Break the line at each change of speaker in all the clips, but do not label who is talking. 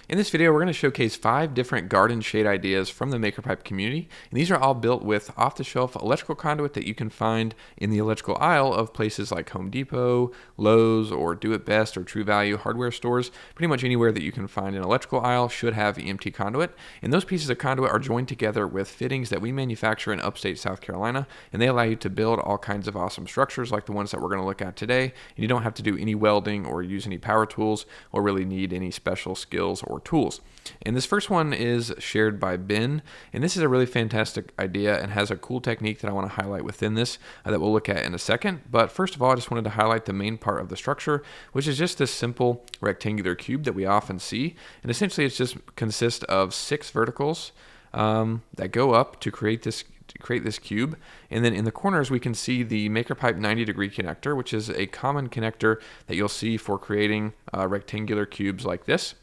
In this video, we're going to showcase 5 different garden shade ideas from the MakerPipe community, and these are all built with off-the-shelf electrical conduit that you can find in the electrical aisle of places like Home Depot, Lowe's, or Do It Best or True Value hardware stores. Pretty much anywhere that you can find an electrical aisle should have EMT conduit, and those pieces of conduit are joined together with fittings that we manufacture in upstate South Carolina, and they allow you to build all kinds of awesome structures like the ones that we're going to look at today, and you don't have to do any welding or use any power tools or really need any special skills or tools. And this first one is shared by Ben, and this is a really fantastic idea and has a cool technique that I want to highlight within this that we'll look at in a second. But first of all, I just wanted to highlight the main part of the structure, which is just this simple rectangular cube that we often see. And essentially it just consists of 6 verticals that go up to create this cube, and then in the corners we can see the MakerPipe 90-degree connector, which is a common connector that you'll see for creating rectangular cubes like this.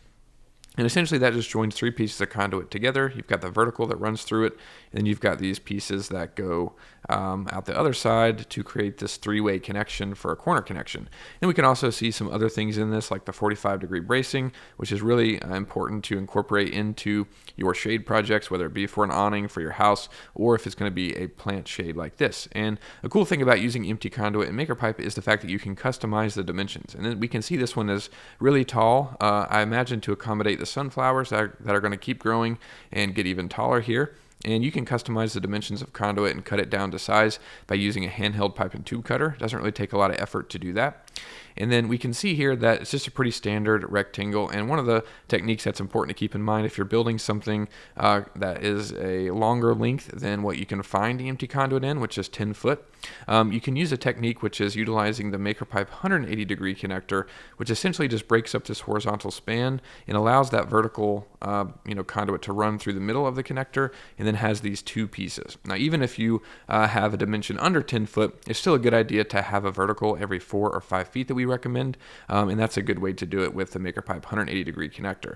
And essentially that just joins 3 pieces of conduit together. You've got the vertical that runs through it, and then you've got these pieces that go out the other side to create this 3-way connection for a corner connection. And we can also see some other things in this, like the 45-degree bracing, which is really important to incorporate into your shade projects, whether it be for an awning for your house or if it's going to be a plant shade like this. And a cool thing about using empty conduit in MakerPipe is the fact that you can customize the dimensions. And then we can see this one is really tall, I imagine to accommodate the sunflowers that are going to keep growing and get even taller here. And you can customize the dimensions of conduit and cut it down to size by using a handheld pipe and tube cutter. It doesn't really take a lot of effort to do that. And then we can see here that it's just a pretty standard rectangle. And one of the techniques that's important to keep in mind if you're building something that is a longer length than what you can find EMT conduit in, which is 10 foot, you can use a technique which is utilizing the MakerPipe 180-degree connector, which essentially just breaks up this horizontal span and allows that vertical conduit to run through the middle of the connector, and then has these 2 pieces. Now, even if you have a dimension under 10 foot, it's still a good idea to have a vertical every 4 or 5 feet that we recommend, and that's a good way to do it with the MakerPipe 180-degree connector.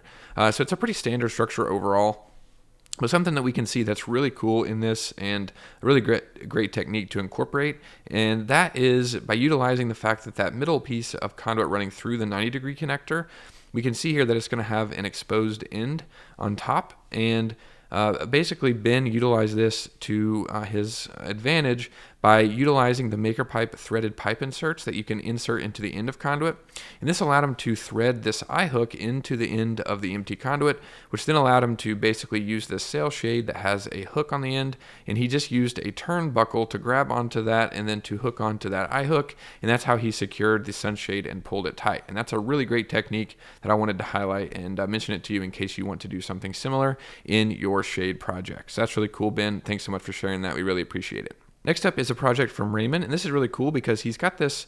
So it's a pretty standard structure overall. But something that we can see that's really cool in this and a really great technique to incorporate, and that is by utilizing the fact that that middle piece of conduit running through the 90-degree connector, we can see here that it's going to have an exposed end on top, and basically Ben utilized this to his advantage by utilizing the MakerPipe threaded pipe inserts that you can insert into the end of conduit. And this allowed him to thread this eye hook into the end of the empty conduit, which then allowed him to basically use this sail shade that has a hook on the end, and he just used a turnbuckle to grab onto that and then to hook onto that eye hook, and that's how he secured the sunshade and pulled it tight. And that's a really great technique that I wanted to highlight and mention it to you in case you want to do something similar in your shade projects. So that's really cool, Ben. Thanks so much for sharing that. We really appreciate it. Next up is a project from Raymond, and this is really cool because he's got this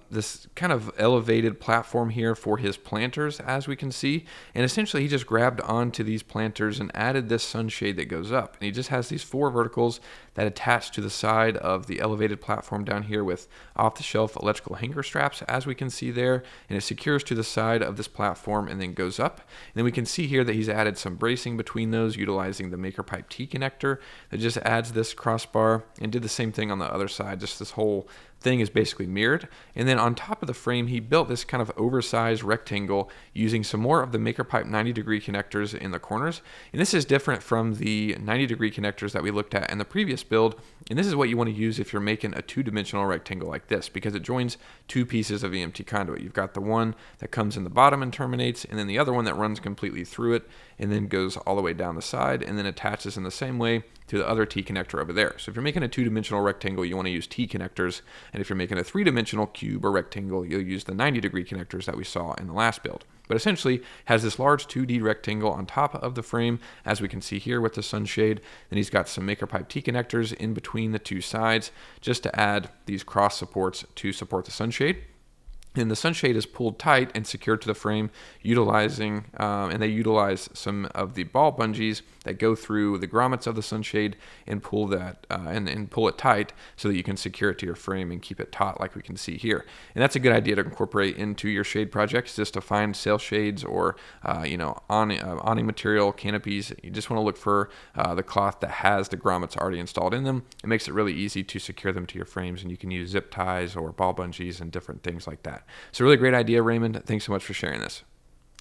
this kind of elevated platform here for his planters, as we can see, and essentially he just grabbed onto these planters and added this sunshade that goes up, and he just has these 4 verticals that attach to the side of the elevated platform down here with off-the-shelf electrical hanger straps, as we can see there, and it secures to the side of this platform and then goes up. And then we can see here that he's added some bracing between those utilizing the MakerPipe T connector that just adds this crossbar, and did the same thing on the other side. Just this whole thing is basically mirrored. And then on top of the frame, he built this kind of oversized rectangle using some more of the MakerPipe 90-degree connectors in the corners. And this is different from the 90-degree connectors that we looked at in the previous build. And this is what you want to use if you're making a 2-dimensional rectangle like this, because it joins 2 pieces of EMT conduit. You've got the one that comes in the bottom and terminates, and then the other one that runs completely through it and then goes all the way down the side and then attaches in the same way to the other T connector over there. So if you're making a 2-dimensional rectangle, you want to use T connectors, and if you're making a 3-dimensional cube or rectangle, you'll use the 90-degree connectors that we saw in the last build. But essentially has this large 2D rectangle on top of the frame, as we can see here with the sunshade. Then he's got some MakerPipe T connectors in between the 2 sides just to add these cross supports to support the sunshade. And the sunshade is pulled tight and secured to the frame utilizing, and they utilize some of the ball bungees that go through the grommets of the sunshade and pull that and pull it tight so that you can secure it to your frame and keep it taut like we can see here. And that's a good idea to incorporate into your shade projects, just to find sail shades or awning material, canopies. You just want to look for the cloth that has the grommets already installed in them. It makes it really easy to secure them to your frames, and you can use zip ties or ball bungees and different things like that. So really great idea, Raymond. Thanks so much for sharing this.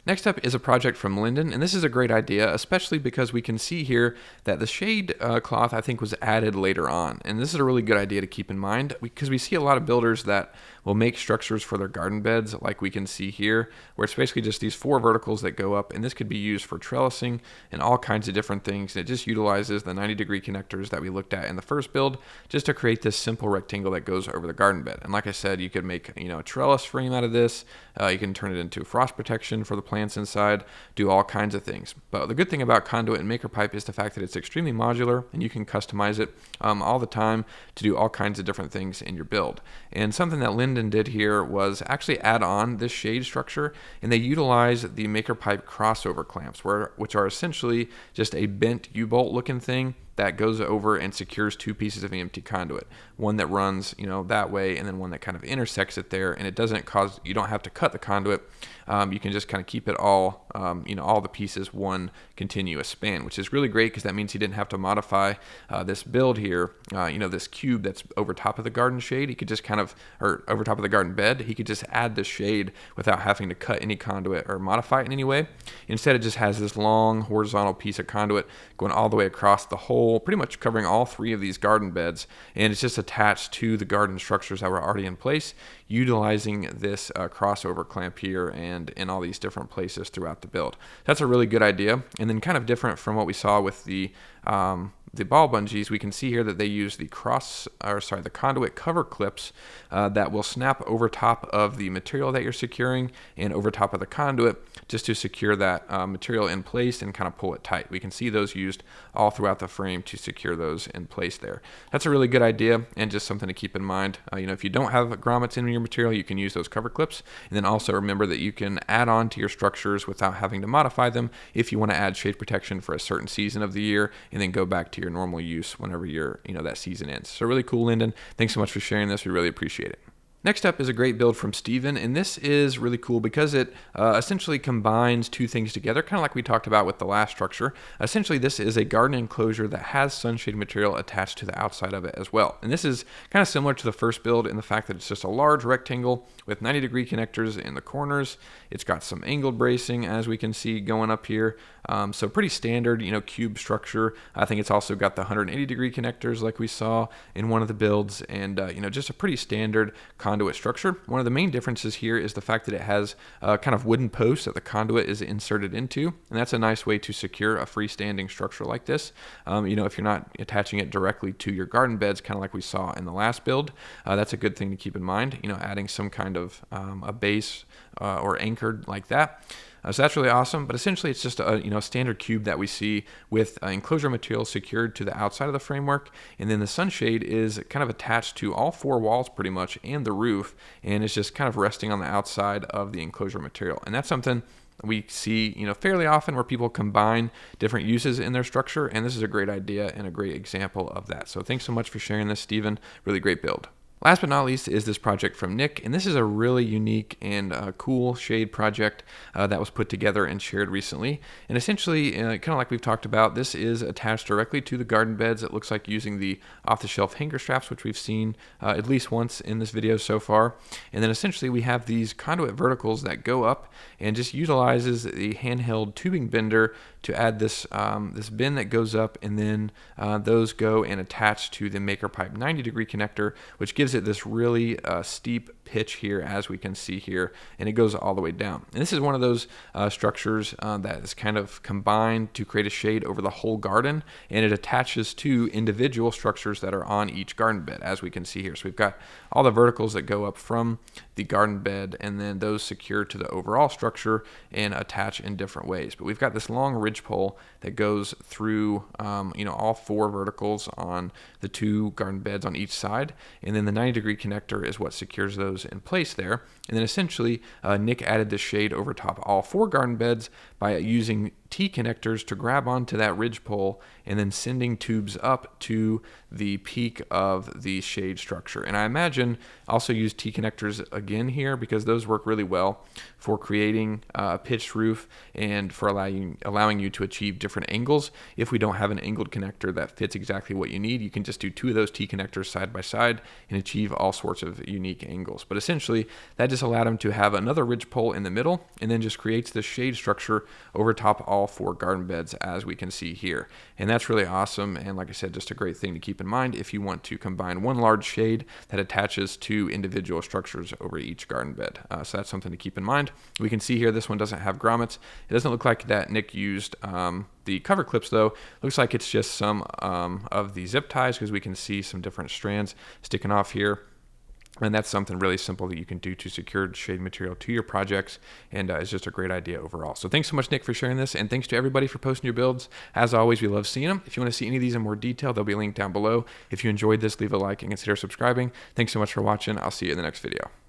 Next up is a project from Linden, and this is a great idea, especially because we can see here that the shade cloth, I think, was added later on. And this is a really good idea to keep in mind because we see a lot of builders that will make structures for their garden beds, like we can see here, where it's basically just these 4 verticals that go up, and this could be used for trellising and all kinds of different things. It just utilizes the 90-degree connectors that we looked at in the first build just to create this simple rectangle that goes over the garden bed. And like I said, you could make a trellis frame out of this. You can turn it into frost protection for the plants inside, do all kinds of things. But the good thing about Conduit and MakerPipe is the fact that it's extremely modular and you can customize it all the time to do all kinds of different things in your build. And something that Linden did here was actually add on this shade structure, and they utilize the MakerPipe crossover clamps, which are essentially just a bent U-bolt looking thing that goes over and secures 2 pieces of EMT conduit, one that runs that way, and then one that kind of intersects it there, and it doesn't cause, you don't have to cut the conduit. You can just kind of keep it all all the pieces one continuous span, which is really great because that means he didn't have to modify this build here, this cube that's over top of the garden shade. He could just or over top of the garden bed, he could just add the shade without having to cut any conduit or modify it in any way. Instead, it just has this long horizontal piece of conduit going all the way across the whole, pretty much covering all 3 of these garden beds, and it's just attached to the garden structures that were already in place, utilizing this crossover clamp here and in all these different places throughout the build. That's a really good idea, and then kind of different from what we saw with the ball bungees. We can see here that they use the conduit cover clips that will snap over top of the material that you're securing and over top of the conduit just to secure that material in place and kind of pull it tight. We can see those used all throughout the frame to secure those in place there. That's a really good idea and just something to keep in mind. If you don't have grommets in your material, you can use those cover clips, and then also remember that you can add on to your structures without having to modify them if you want to add shade protection for a certain season of the year and then go back to your normal use whenever that season ends. So really cool, Linden. Thanks so much for sharing this. We really appreciate it. Next up is a great build from Steven, and this is really cool because it essentially combines 2 things together, kind of like we talked about with the last structure. Essentially, this is a garden enclosure that has sunshade material attached to the outside of it as well. And this is kind of similar to the first build in the fact that it's just a large rectangle with 90-degree connectors in the corners. It's got some angled bracing, as we can see going up here. So pretty standard, cube structure. I think it's also got the 180-degree connectors like we saw in one of the builds, and just a pretty standard conduit structure. One of the main differences here is the fact that it has kind of wooden posts that the conduit is inserted into, and that's a nice way to secure a freestanding structure like this. If you're not attaching it directly to your garden beds, kind of like we saw in the last build, that's a good thing to keep in mind. Adding some kind of a base or anchored like that. So that's really awesome, but essentially it's just a standard cube that we see with enclosure material secured to the outside of the framework, and then the sunshade is kind of attached to all 4 walls pretty much and the roof, and it's just kind of resting on the outside of the enclosure material. And that's something we see fairly often where people combine different uses in their structure, and this is a great idea and a great example of that. So thanks so much for sharing this, Steven. Really great build. Last but not least is this project from Nick, and this is a really unique and cool shade project that was put together and shared recently. And essentially, kind of like we've talked about, this is attached directly to the garden beds. It looks like using the off-the-shelf hanger straps, which we've seen at least once in this video so far. And then essentially we have these conduit verticals that go up and just utilizes the handheld tubing bender to add this this bin that goes up, and then those go and attach to the MakerPipe 90-degree connector, which gives it this really steep pitch here, as we can see here, and it goes all the way down. And this is one of those structures that is kind of combined to create a shade over the whole garden, and it attaches to individual structures that are on each garden bed, as we can see here. So we've got all the verticals that go up from the garden bed, and then those secure to the overall structure and attach in different ways. But we've got this long ridge pole that goes through all 4 verticals on the 2 garden beds on each side, and then the 90-degree connector is what secures those in place there. And then essentially Nick added this shade over top all 4 garden beds by using T-connectors to grab onto that ridge pole and then sending tubes up to the peak of the shade structure. And I imagine also use T-connectors again here because those work really well for creating a pitched roof and for allowing you to achieve different angles. If we don't have an angled connector that fits exactly what you need, you can just do 2 of those T-connectors side by side and achieve all sorts of unique angles. But essentially, that just allowed them to have another ridge pole in the middle and then just creates this shade structure over top all 4 garden beds, as we can see here. And that's really awesome. And like I said, just a great thing to keep in mind if you want to combine one large shade that attaches to individual structures over each garden bed. So that's something to keep in mind. We can see here this one doesn't have grommets. It doesn't look like that Nick used the cover clips though. Looks like it's just some of the zip ties because we can see some different strands sticking off here. And that's something really simple that you can do to secure shade material to your projects, and it's just a great idea overall. So thanks so much, Nick, for sharing this, and thanks to everybody for posting your builds. As always, we love seeing them. If you want to see any of these in more detail, there'll be a link down below. If you enjoyed this, leave a like and consider subscribing. Thanks so much for watching. I'll see you in the next video.